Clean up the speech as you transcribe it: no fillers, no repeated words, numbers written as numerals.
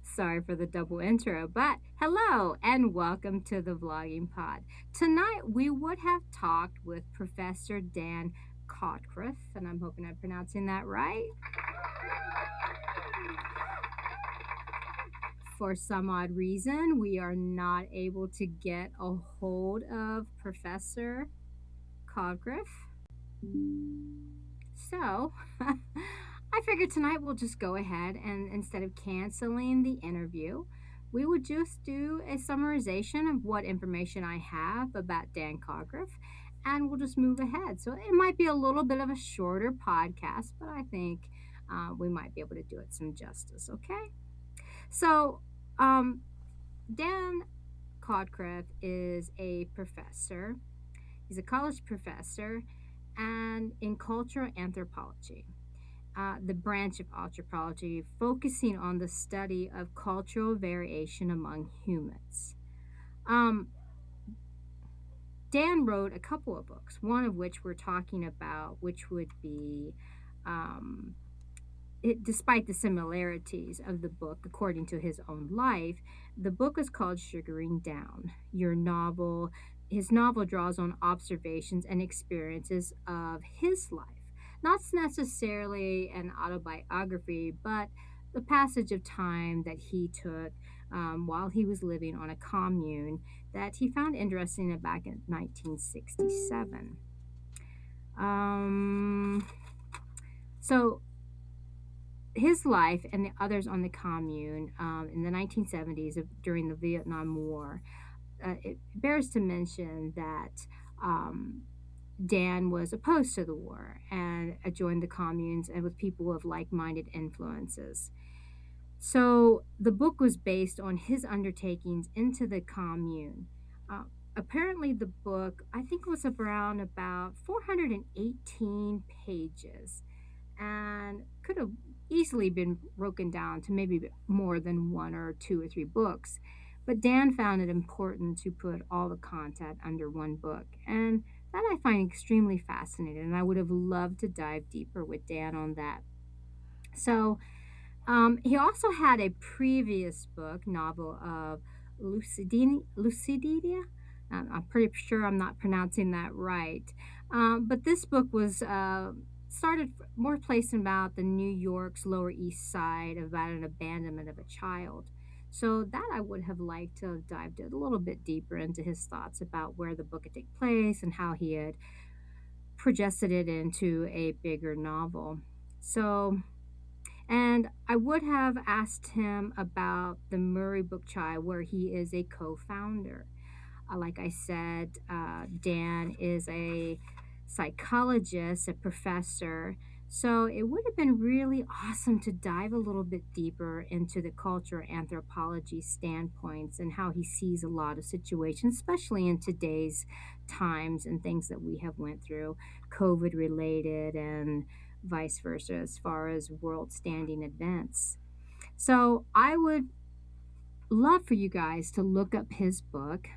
Sorry for the double intro, but hello and welcome to the Vlogging Pod. Tonight we would have talked with Professor Dan Chodorkoff, and I'm hoping I'm pronouncing that right. For some odd reason, we are not able to get a hold of Professor Chodorkoff. So, I figured tonight we'll just go ahead and instead of canceling the interview, we would just do a summarization of what information I have about Dan Chodorkoff, and we'll just move ahead. So it might be a little bit of a shorter podcast, but I think we might be able to do it some justice. Okay. So um, Dan Chodorkoff is a professor. He's a college professor and in cultural anthropology, the branch of anthropology focusing on the study of cultural variation among humans. Um, Dan wrote a couple of books, one of which we're talking about, which would be, um, despite the similarities of the book, according to his own life, the book is called Sugaring Down. His novel draws on observations and experiences of his life. Not necessarily an autobiography, but the passage of time that he took while he was living on a commune that he found interesting back in 1967. So his life and the others on the commune in the 1970s during the Vietnam War, it bears to mention that Dan was opposed to the war and joined the communes and with people of like-minded influences. So the book was based on his undertakings into the commune. Uh, Apparently, the book, I think, was around about 418 pages and could have easily been broken down to maybe more than one or two or three books. But Dan found it important to put all the content under one book, and that I find extremely fascinating, and I would have loved to dive deeper with Dan on that. So, he also had a previous book, novel of Lucidia. I'm pretty sure I'm not pronouncing that right. But this book was started more placed about the New York's Lower East Side, about an abandonment of a child. So that I would have liked to have dived a little bit deeper into his thoughts about where the book had taken place and how he had projected it into a bigger novel. So and I would have asked him about the Murray Book Trial, where he is a co founder. Like I said, Dan is a psychologist, a professor. So it would have been really awesome to dive a little bit deeper into the culture anthropology standpoints and how he sees a lot of situations, especially in today's times and things that we have went through, COVID related and vice versa, as far as world standing events. So I would love for you guys to look up his book.